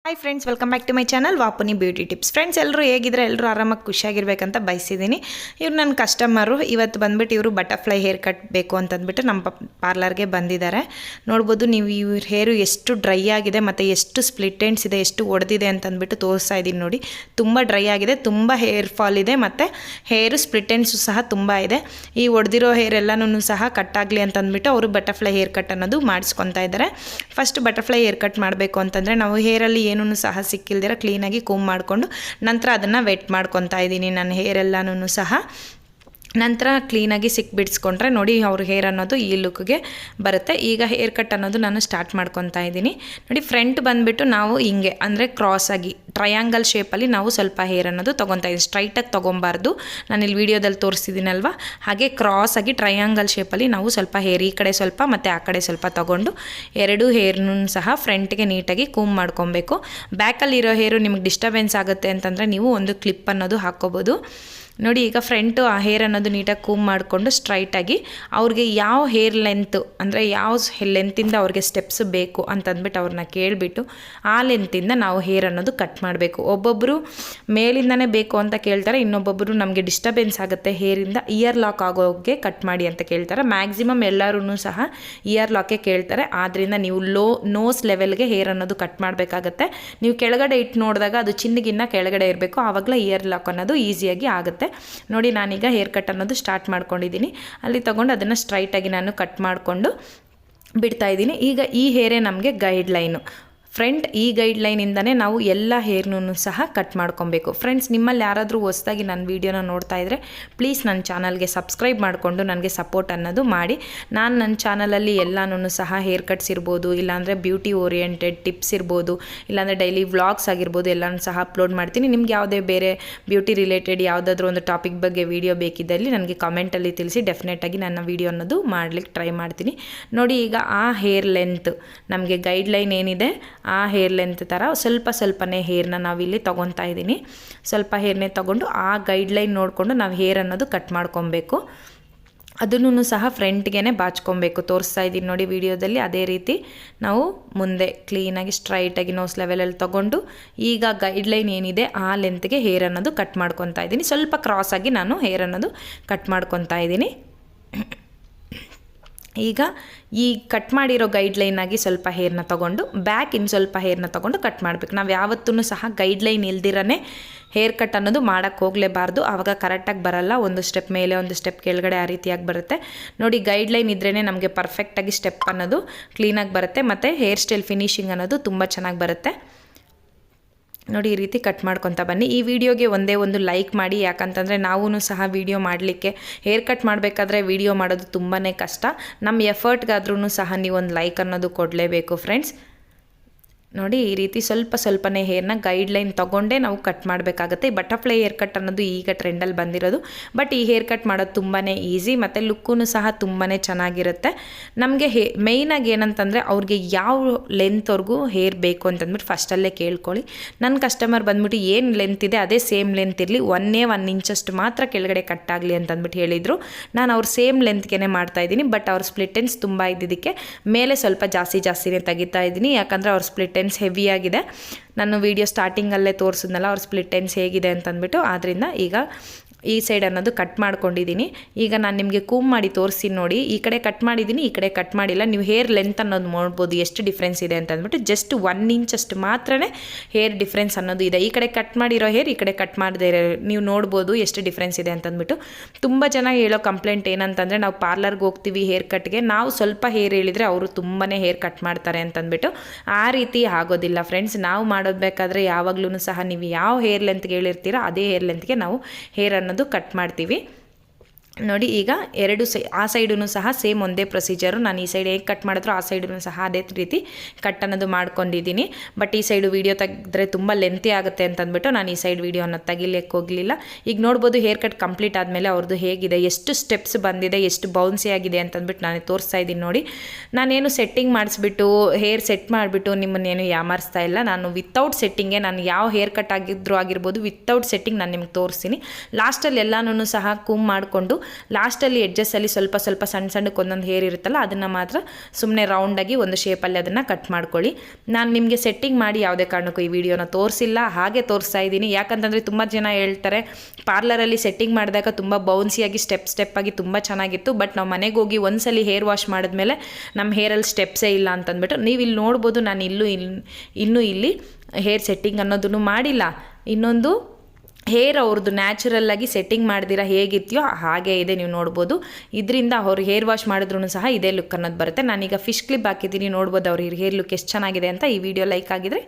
Hi friends, welcome back to my channel Vapuni beauty tips. Friends, ಎಲ್ಲರೂ ಹೇಗಿದ್ರೆ ಎಲ್ಲರೂ ಆರಾಮಾಗಿ ಖುಷಿಯಾಗಿರ್ಬೇಕಂತ ಬಯಸಿದ್ದೀನಿ. ಇವ್ರು ನನ್ನ ಕಸ್ಟಮರು. ಇವತ್ತು ಬಂದುಬಿಟ್ಟು ಇವರು ಬಟರ್ಫ್ಲೈ ಹೇರ್ ಕಟ್ ಬೇಕು ಅಂತಂದ್ಬಿಟ್ಟು ನಮ್ಮ ಪಾರ್ಲರ್ಗೆ ಬಂದಿದ್ದಾರೆ. ನೋಡ್ಬೋದು ನೀವು ಇವ್ರ ಹೇರು ಎಷ್ಟು ಡ್ರೈ ಆಗಿದೆ ಮತ್ತು ಎಷ್ಟು ಸ್ಪ್ಲಿಟ್ ಎಂಡ್ಸ್ ಇದೆ, ಎಷ್ಟು ಒಡೆದಿದೆ ಅಂತಂದ್ಬಿಟ್ಟು ತೋರಿಸ್ತಾ ಇದ್ದೀನಿ ನೋಡಿ. ತುಂಬ ಡ್ರೈ ಆಗಿದೆ, ತುಂಬ ಹೇರ್ ಫಾಲ್ ಇದೆ ಮತ್ತು ಹೇರು ಸ್ಪ್ಲಿಟ್ ಎಂಡ್ಸು ಸಹ ತುಂಬ ಇದೆ. ಈ ಒಡೆದಿರೋ ಹೇರ್ ಎಲ್ಲನೂ ಸಹ ಕಟ್ ಆಗಲಿ ಅಂತಂದ್ಬಿಟ್ಟು ಅವರು ಬಟರ್ಫ್ಲೈ ಹೇರ್ ಕಟ್ ಅನ್ನೋದು ಮಾಡಿಸ್ಕೊತಾ ಇದ್ದಾರೆ. ಫಸ್ಟ್ ಬಟರ್ಫ್ಲೈ ಹೇರ್ ಕಟ್ ಮಾಡಬೇಕು ಅಂತಂದರೆ ನಾವು ಹೇರಲ್ಲಿ ಏನೂ ಸಹ ಸಿಕ್ಕಿಲ್ದಿರ ಕ್ಲೀನಾಗಿ ಕೂಮ್ ಮಾಡಿಕೊಂಡು ನಂತರ ಅದನ್ನು ವೆಟ್ ಮಾಡ್ಕೊತಾ ಇದ್ದೀನಿ. ನನ್ನ ಹೇರ್ ಎಲ್ಲನೂ ಸಹ ನಂತರ ಕ್ಲೀನಾಗಿ ಬಿಡಿಸ್ಕೊಂಡ್ರೆ ನೋಡಿ ಅವ್ರ ಹೇರ್ ಅನ್ನೋದು ಈ ಲುಕ್ಗೆ ಬರುತ್ತೆ. ಈಗ ಹೇರ್ ಕಟ್ ಅನ್ನೋದು ನಾನು ಸ್ಟಾರ್ಟ್ ಮಾಡ್ಕೊತಾ ಇದ್ದೀನಿ. ನೋಡಿ, ಫ್ರಂಟ್ ಬಂದುಬಿಟ್ಟು ನಾವು ಹಿಂಗೆ ಅಂದರೆ ಕ್ರಾಸಾಗಿ ಟ್ರಯಾಂಗಲ್ ಶೇಪಲ್ಲಿ ನಾವು ಸ್ವಲ್ಪ ಹೇರ್ ಅನ್ನೋದು ತೊಗೊತಾ ಇದ್ದೀವಿ. ಸ್ಟ್ರೈಟಾಗಿ ತೊಗೊಬಾರ್ದು. ನಾನು ಇಲ್ಲಿ ವೀಡಿಯೋದಲ್ಲಿ ತೋರಿಸ್ತಿದ್ದೀನಲ್ವ, ಹಾಗೆ ಕ್ರಾಸಾಗಿ ಟ್ರಯಾಂಗಲ್ ಶೇಪಲ್ಲಿ ನಾವು ಸ್ವಲ್ಪ ಹೇರ್ ಈ ಕಡೆ ಸ್ವಲ್ಪ ಮತ್ತು ಆ ಕಡೆ ಸ್ವಲ್ಪ ತೊಗೊಂಡು ಎರಡು ಹೇರ್ನೂ ಸಹ ಫ್ರಂಟ್ಗೆ ನೀಟಾಗಿ ಕೂಮ್ ಮಾಡ್ಕೊಬೇಕು. ಬ್ಯಾಕಲ್ಲಿರೋ ಹೇರು ನಿಮಗೆ ಡಿಸ್ಟರ್ಬೆನ್ಸ್ ಆಗುತ್ತೆ ಅಂತಂದರೆ ನೀವು ಒಂದು ಕ್ಲಿಪ್ ಅನ್ನೋದು ಹಾಕ್ಕೋಬೋದು. ನೋಡಿ, ಈಗ ಫ್ರಂಟು ಆ ಹೇರ್ ಅನ್ನೋದು ನೀಟಾಗಿ ಕೂಮ್ ಮಾಡಿಕೊಂಡು ಸ್ಟ್ರೈಟಾಗಿ ಅವ್ರಿಗೆ ಯಾವ ಹೇರ್ ಲೆಂತು ಅಂದರೆ ಯಾವ ಲೆಂತಿಂದ ಅವ್ರಿಗೆ ಸ್ಟೆಪ್ಸ್ ಬೇಕು ಅಂತಂದ್ಬಿಟ್ಟು ಅವ್ರನ್ನ ಕೇಳಿಬಿಟ್ಟು ಆ ಲೆಂತಿಂದ ನಾವು ಹೇರ್ ಅನ್ನೋದು ಕಟ್ ಮಾಡಬೇಕು. ಒಬ್ಬೊಬ್ಬರು ಮೇಲಿಂದನೇ ಬೇಕು ಅಂತ ಕೇಳ್ತಾರೆ, ಇನ್ನೊಬ್ಬೊಬ್ಬರು ನಮಗೆ ಡಿಸ್ಟರ್ಬೆನ್ಸ್ ಆಗುತ್ತೆ ಹೇರಿಂದ, ಇಯರ್ ಲಾಕ್ ಆಗೋಗೆ ಕಟ್ ಮಾಡಿ ಅಂತ ಕೇಳ್ತಾರೆ. ಮ್ಯಾಕ್ಸಿಮಮ್ ಎಲ್ಲರೂ ಸಹ ಇಯರ್ ಲಾಕೇ ಕೇಳ್ತಾರೆ. ಆದ್ದರಿಂದ ನೀವು ನೋಸ್ ಲೆವೆಲ್ಗೆ ಹೇರ್ ಅನ್ನೋದು ಕಟ್ ಮಾಡಬೇಕಾಗತ್ತೆ. ನೀವು ಕೆಳಗಡೆ ಇಟ್ಟು ನೋಡಿದಾಗ ಅದು ಚಿನ್ನಗಿನ್ನ ಕೆಳಗಡೆ ಇರಬೇಕು, ಆವಾಗಲೇ ಇಯರ್ ಲಾಕ್ ಅನ್ನೋದು ಈಸಿಯಾಗಿ ಆಗುತ್ತೆ. ನೋಡಿ, ನಾನೀಗ ಹೇರ್ ಕಟ್ ಅನ್ನೋದು ಸ್ಟಾರ್ಟ್ ಮಾಡ್ಕೊಂಡಿದ್ದೀನಿ. ಅಲ್ಲಿ ತೊಗೊಂಡು ಅದನ್ನು ಸ್ಟ್ರೈಟಾಗಿ ನಾನು ಕಟ್ ಮಾಡಿಕೊಂಡು ಬಿಡ್ತಾಯಿದ್ದೀನಿ. ಈಗ ಈ ಹೇರೇ ನಮಗೆ ಗೈಡ್ಲೈನು. ಫ್ರೆಂಡ್, ಈ ಗೈಡ್ಲೈನಿಂದನೇ ನಾವು ಎಲ್ಲ ಹೇರ್ನೂ ಸಹ ಕಟ್ ಮಾಡ್ಕೊಬೇಕು. ಫ್ರೆಂಡ್ಸ್, ನಿಮ್ಮಲ್ಲಿ ಯಾರಾದರೂ ಹೊಸದಾಗಿ ನನ್ನ ವೀಡಿಯೋನ ನೋಡ್ತಾ ಇದ್ದರೆ ಪ್ಲೀಸ್ ನನ್ನ ಚಾನಲ್ಗೆ ಸಬ್ಸ್ಕ್ರೈಬ್ ಮಾಡಿಕೊಂಡು ನನಗೆ ಸಪೋರ್ಟ್ ಅನ್ನೋದು ಮಾಡಿ. ನಾನು ನನ್ನ ಚಾನಲಲ್ಲಿ ಎಲ್ಲನೂ ಸಹ ಹೇರ್ ಕಟ್ಸ್ ಇರ್ಬೋದು, ಇಲ್ಲಾಂದರೆ ಬ್ಯೂಟಿ ಓರಿಯೆಂಟೆಡ್ ಟಿಪ್ಸ್ ಇರ್ಬೋದು, ಇಲ್ಲಾಂದರೆ ಡೈಲಿ ವ್ಲಾಗ್ಸ್ ಆಗಿರ್ಬೋದು, ಎಲ್ಲನೂ ಸಹ ಅಪ್ಲೋಡ್ ಮಾಡ್ತೀನಿ. ನಿಮ್ಗೆ ಯಾವುದೇ ಬೇರೆ ಬ್ಯೂಟಿ ರಿಲೇಟೆಡ್ ಯಾವುದಾದ್ರೂ ಒಂದು ಟಾಪಿಕ್ ಬಗ್ಗೆ ವೀಡಿಯೋ ಬೇಕಿದ್ದಲ್ಲಿ ನನಗೆ ಕಮೆಂಟಲ್ಲಿ ತಿಳಿಸಿ. ಡೆಫಿನೆಟಾಗಿ ನನ್ನ ವೀಡಿಯೋ ಅನ್ನೋದು ಮಾಡಲಿಕ್ಕೆ ಟ್ರೈ ಮಾಡ್ತೀನಿ. ನೋಡಿ, ಈಗ ಆ ಹೇರ್ ಲೆಂತ್ ನಮಗೆ ಗೈಡ್ಲೈನ್ ಏನಿದೆ ಆ ಹೇರ್ ಲೆಂತ್ ಥರ ಸ್ವಲ್ಪನೇ ಹೇರ್ನ ನಾವಿಲ್ಲಿ ತೊಗೊತಾ ಇದ್ದೀನಿ. ಸ್ವಲ್ಪ ಹೇರ್ನೇ ತೊಗೊಂಡು ಆ ಗೈಡ್ಲೈನ್ ನೋಡಿಕೊಂಡು ನಾವು ಹೇರ್ ಅನ್ನೋದು ಕಟ್ ಮಾಡ್ಕೊಬೇಕು. ಅದನ್ನು ಸಹ ಫ್ರಂಟ್ಗೆ ಬಾಚ್ಕೊಬೇಕು. ತೋರಿಸ್ತಾ ಇದ್ದೀನಿ ನೋಡಿ ವಿಡಿಯೋದಲ್ಲಿ. ಅದೇ ರೀತಿ ನಾವು ಮುಂದೆ ಕ್ಲೀನಾಗಿ ಸ್ಟ್ರೈಟಾಗಿ ನೋಸ್ ಲೆವೆಲಲ್ಲಿ ತೊಗೊಂಡು ಈಗ ಗೈಡ್ಲೈನ್ ಏನಿದೆ ಆ ಲೆಂತ್ಗೆ ಹೇರ್ ಅನ್ನೋದು ಕಟ್ ಮಾಡ್ಕೊತಾ ಇದ್ದೀನಿ. ಸ್ವಲ್ಪ ಕ್ರಾಸಾಗಿ ನಾನು ಹೇರ್ ಅನ್ನೋದು ಕಟ್ ಮಾಡ್ಕೊತಾ ಇದ್ದೀನಿ. ಈಗ ಈ ಕಟ್ ಮಾಡಿರೋ ಗೈಡ್ಲೈನಾಗಿ ಸ್ವಲ್ಪ ಹೇರ್ನ ತೊಗೊಂಡು ಬ್ಯಾಕ್ ಇನ್ನು ಸ್ವಲ್ಪ ಹೇರ್ನ ತೊಗೊಂಡು ಕಟ್ ಮಾಡಬೇಕು. ನಾವು ಯಾವತ್ತೂ ಸಹ ಗೈಡ್ಲೈನ್ ಇಲ್ದಿರೇ ಹೇರ್ ಕಟ್ ಅನ್ನೋದು ಮಾಡೋಕ್ಕೆ ಹೋಗಲೇಬಾರ್ದು. ಆವಾಗ ಕರೆಕ್ಟಾಗಿ ಬರಲ್ಲ. ಒಂದು ಸ್ಟೆಪ್ ಮೇಲೆ ಒಂದು ಸ್ಟೆಪ್ ಕೆಳಗಡೆ ಆ ರೀತಿಯಾಗಿ ಬರುತ್ತೆ. ನೋಡಿ, ಗೈಡ್ಲೈನ್ ಇದ್ರೇ ನಮಗೆ ಪರ್ಫೆಕ್ಟಾಗಿ ಸ್ಟೆಪ್ ಅನ್ನೋದು ಕ್ಲೀನಾಗಿ ಬರುತ್ತೆ ಮತ್ತು ಹೇರ್ ಸ್ಟೈಲ್ ಫಿನಿಶಿಂಗ್ ಅನ್ನೋದು ತುಂಬ ಚೆನ್ನಾಗಿ ಬರುತ್ತೆ. ನೋಡಿ, ಈ ರೀತಿ ಕಟ್ ಮಾಡ್ಕೊತಾ ಬನ್ನಿ. ಈ ವಿಡಿಯೋಗೆ ಒಂದೇ ಒಂದು ಲೈಕ್ ಮಾಡಿ, ಯಾಕಂತಂದರೆ ನಾವೂ ಸಹ ವೀಡಿಯೋ ಮಾಡಲಿಕ್ಕೆ ಹೇರ್ ಕಟ್ ಮಾಡಬೇಕಾದ್ರೆ ವೀಡಿಯೋ ಮಾಡೋದು ತುಂಬಾ ಕಷ್ಟ. ನಮ್ಮ ಎಫರ್ಟ್ಗಾದ್ರೂ ಸಹ ನೀವು ಒಂದು ಲೈಕ್ ಅನ್ನೋದು ಕೊಡಲೇಬೇಕು ಫ್ರೆಂಡ್ಸ್. ನೋಡಿ, ಈ ರೀತಿ ಸ್ವಲ್ಪನೇ ಹೇರ್ನ ಗೈಡ್ಲೈನ್ ತೊಗೊಂಡೇ ನಾವು ಕಟ್ ಮಾಡಬೇಕಾಗತ್ತೆ. ಬಟರ್ಫ್ಲೈ ಹೇರ್ ಕಟ್ ಅನ್ನೋದು ಈಗ ಟ್ರೆಂಡಲ್ಲಿ ಬಂದಿರೋದು. ಬಟ್ ಈ ಹೇರ್ ಕಟ್ ಮಾಡೋದು ತುಂಬಾ ಈಸಿ ಮತ್ತು ಲುಕ್ಕೂ ಸಹ ತುಂಬಾ ಚೆನ್ನಾಗಿರುತ್ತೆ. ನಮಗೆ ಮೇಯ್ನಾಗಿ ಏನಂತಂದರೆ ಅವ್ರಿಗೆ ಯಾವ ಲೆಂತ್ವರೆಗೂ ಹೇರ್ ಬೇಕು ಅಂತಂದ್ಬಿಟ್ಟು ಫಸ್ಟಲ್ಲೇ ಕೇಳ್ಕೊಳ್ಳಿ. ನನ್ನ ಕಸ್ಟಮರ್ ಬಂದ್ಬಿಟ್ಟು ಏನು ಲೆಂತ್ ಇದೆ ಅದೇ ಸೇಮ್ ಲೆಂತ್ ಇರಲಿ, 1 ಇಂಚಷ್ಟು ಮಾತ್ರ ಕೆಳಗಡೆ ಕಟ್ ಆಗಲಿ ಅಂತಂದ್ಬಿಟ್ಟು ಹೇಳಿದರು. ನಾನು ಅವ್ರು ಸೇಮ್ ಲೆಂತ್ಗೆ ಮಾಡ್ತಾಯಿದ್ದೀನಿ. ಬಟ್ ಅವ್ರ ಸ್ಪ್ಲಿಟ್ ಎಂಡ್ಸ್ ತುಂಬ ಇದ್ದಿದ್ದಕ್ಕೆ ಮೇಲೆ ಸ್ವಲ್ಪ ಜಾಸ್ತಿನೇ ತೆಗಿತಾ ಇದ್ದೀನಿ. ಯಾಕಂದರೆ ಅವ್ರ ಸ್ಪ್ಲಿಟ್ ಎಂಡ್ಸ್ ಹೆವಿ ಆಗಿದೆ. ನಾನು ವಿಡಿಯೋ ಸ್ಟಾರ್ಟಿಂಗಲ್ಲೇ ತೋರಿಸಿದ್ನಲ್ಲ ಅವ್ರ ಸ್ಪ್ಲಿಟ್ ಎಂಡ್ಸ್ ಹೇಗಿದೆ ಅಂತಂದ್ಬಿಟ್ಟು. ಆದ್ದರಿಂದ ಈಗ ಈ ಸೈಡ್ ಅನ್ನೋದು ಕಟ್ ಮಾಡ್ಕೊಂಡಿದ್ದೀನಿ. ಈಗ ನಾನು ನಿಮಗೆ ಕೂಮ್ ಮಾಡಿ ತೋರಿಸ್ತೀನಿ ನೋಡಿ. ಈ ಕಡೆ ಕಟ್ ಮಾಡಿದ್ದೀನಿ, ಈ ಕಡೆ ಕಟ್ ಮಾಡಿಲ್ಲ. ನೀವು ಹೇರ್ ಲೆಂತ್ ಅನ್ನೋದು ನೋಡ್ಬೋದು ಎಷ್ಟು ಡಿಫ್ರೆನ್ಸ್ ಇದೆ ಅಂತಂದ್ಬಿಟ್ಟು. ಜಸ್ಟ್ 1 ಇಂಚಷ್ಟು ಮಾತ್ರನೇ ಹೇರ್ ಡಿಫ್ರೆನ್ಸ್ ಅನ್ನೋದು ಇದೆ. ಈ ಕಡೆ ಕಟ್ ಮಾಡಿರೋ ಹೇರ್, ಈ ಕಡೆ ಕಟ್ ಮಾಡದೇ ಇರೋ ನೀವು ನೋಡ್ಬೋದು ಎಷ್ಟು ಡಿಫ್ರೆನ್ಸ್ ಇದೆ ಅಂತಂದ್ಬಿಟ್ಟು. ತುಂಬ ಜನ ಹೇಳೋ ಕಂಪ್ಲೇಂಟ್ ಏನಂತಂದರೆ ನಾವು ಪಾರ್ಲರ್ಗೆ ಹೋಗ್ತೀವಿ ಹೇರ್ ಕಟ್ಗೆ, ನಾವು ಸ್ವಲ್ಪ ಹೇರ್ ಹೇಳಿದರೆ ಅವರು ತುಂಬಾ ಹೇರ್ ಕಟ್ ಮಾಡ್ತಾರೆ ಅಂತಂದ್ಬಿಟ್ಟು. ಆ ರೀತಿ ಆಗೋದಿಲ್ಲ ಫ್ರೆಂಡ್ಸ್. ನಾವು ಮಾಡೋದಬೇಕಾದ್ರೆ ಯಾವಾಗಲೂ ಸಹ ನೀವು ಯಾವ ಹೇರ್ ಲೆಂತ್ಗೆ ಹೇಳಿರ್ತೀರೋ ಅದೇ ಹೇರ್ ಲೆಂತ್ಗೆ ನಾವು ಹೇರ್ ಅನ್ನೋದು ಕಟ್ ಮಾಡ್ತೀವಿ. ನೋಡಿ, ಈಗ ಆ ಸೈಡೂ ಸಹ ಸೇಮ್ ಒಂದೇ ಪ್ರೊಸೀಜರು. ನಾನು ಈ ಸೈಡ್ ಹೇಗೆ ಕಟ್ ಮಾಡಿದ್ರು ಆ ಸೈಡೂ ಸಹ ಅದೇ ರೀತಿ ಕಟ್ ಅನ್ನೋದು ಮಾಡ್ಕೊಂಡಿದ್ದೀನಿ. ಬಟ್ ಈ ಸೈಡು ವೀಡಿಯೋ ತೆಗೆದ್ರೆ ತುಂಬ ಲೆಂತಿ ಆಗುತ್ತೆ ಅಂತಂದ್ಬಿಟ್ಟು ನಾನು ಈ ಸೈಡ್ ವೀಡಿಯೋನ ತೆಗಿಲಿಕ್ಕೆ ಹೋಗಲಿಲ್ಲ. ಈಗ ನೋಡ್ಬೋದು ಹೇರ್ ಕಟ್ ಕಂಪ್ಲೀಟ್ ಆದಮೇಲೆ ಅವ್ರದ್ದು ಹೇಗಿದೆ, ಎಷ್ಟು ಸ್ಟೆಪ್ಸ್ ಬಂದಿದೆ, ಎಷ್ಟು ಬೌನ್ಸಿ ಆಗಿದೆ ಅಂತಂದ್ಬಿಟ್ಟು ನಾನು ತೋರಿಸ್ತಾ ಇದ್ದೀನಿ ನೋಡಿ. ನಾನೇನು ಸೆಟ್ಟಿಂಗ್ ಮಾಡಿಸ್ಬಿಟ್ಟು ಹೇರ್ ಸೆಟ್ ಮಾಡಿಬಿಟ್ಟು ನಿಮ್ಮನ್ನೇನು ಯಾಮಾರಿಸ್ತಾ ಇಲ್ಲ. ನಾನು ವಿತೌಟ್ ಸೆಟ್ಟಿಂಗೆ, ನಾನು ಯಾವ ಹೇರ್ ಕಟ್ ಆಗಿರ್ಬೋದು ವಿತೌಟ್ ಸೆಟ್ಟಿಂಗ್ ನಾನು ನಿಮ್ಗೆ ತೋರಿಸ್ತೀನಿ. ಲಾಸ್ಟಲ್ಲಿ ಎಲ್ಲನೂ ಸಹ ಕೂಮ್ ಮಾಡಿಕೊಂಡು ಲಾಸ್ಟಲ್ಲಿ ಎಡ್ಜಸ್ಸಲ್ಲಿ ಸ್ವಲ್ಪ ಸ್ವಲ್ಪ ಸಣ್ಣಕ್ಕೆ ಒಂದೊಂದು ಹೇರ್ ಇರುತ್ತಲ್ಲ ಅದನ್ನು ಮಾತ್ರ ಸುಮ್ಮನೆ ರೌಂಡಾಗಿ ಒಂದು ಶೇಪಲ್ಲಿ ಅದನ್ನು ಕಟ್ ಮಾಡ್ಕೊಳ್ಳಿ. ನಾನು ನಿಮಗೆ ಸೆಟ್ಟಿಂಗ್ ಮಾಡಿ ಯಾವುದೇ ಕಾರಣಕ್ಕೂ ಈ ವಿಡಿಯೋನ ತೋರಿಸಿಲ್ಲ, ಹಾಗೆ ತೋರಿಸ್ತಾ ಇದ್ದೀನಿ. ಯಾಕಂತಂದರೆ ತುಂಬ ಜನ ಹೇಳ್ತಾರೆ ಪಾರ್ಲರಲ್ಲಿ ಸೆಟ್ಟಿಂಗ್ ಮಾಡಿದಾಗ ತುಂಬ ಬೌನ್ಸಿಯಾಗಿ ಸ್ಟೆಪ್ ಆಗಿ ತುಂಬ ಚೆನ್ನಾಗಿತ್ತು, ಬಟ್ ನಾವು ಮನೆಗೆ ಹೋಗಿ ಒಂದ್ಸಲಿ ಹೇರ್ ವಾಶ್ ಮಾಡಿದ್ಮೇಲೆ ನಮ್ಮ ಹೇರಲ್ಲಿ ಸ್ಟೆಪ್ಸೇ ಇಲ್ಲ ಅಂತಂದ್ಬಿಟ್ಟು. ನೀವು ಇಲ್ಲಿ ನೋಡ್ಬೋದು ನಾನು ಇನ್ನೂ ಇಲ್ಲಿ ಹೇರ್ ಸೆಟ್ಟಿಂಗ್ ಅನ್ನೋದನ್ನು ಮಾಡಿಲ್ಲ. ಇನ್ನೊಂದು ಹೇರ್ ಅವ್ರದ್ದು ನ್ಯಾಚುರಲ್ಲಾಗಿ ಸೆಟ್ಟಿಂಗ್ ಮಾಡ್ದಿರ ಹೇಗಿರ್ತೀಯೋ ಹಾಗೆ ಇದೆ, ನೀವು ನೋಡ್ಬೋದು. ಇದರಿಂದ ಅವ್ರು ಹೇರ್ ವಾಶ್ ಮಾಡಿದ್ರೂ ಸಹ ಇದೇ ಲುಕ್ ಅನ್ನೋದು ಬರುತ್ತೆ. ನಾನೀಗ ಫಿಶ್ ಕ್ಲಿಪ್ ಹಾಕಿದ್ದೀನಿ, ನೋಡ್ಬೋದು ಅವ್ರ ಹೇರ್ ಲುಕ್ ಎಷ್ಟು ಚೆನ್ನಾಗಿದೆ ಅಂತ. ಈ ವಿಡಿಯೋ ಲೈಕ್ ಆಗಿದ್ರೆ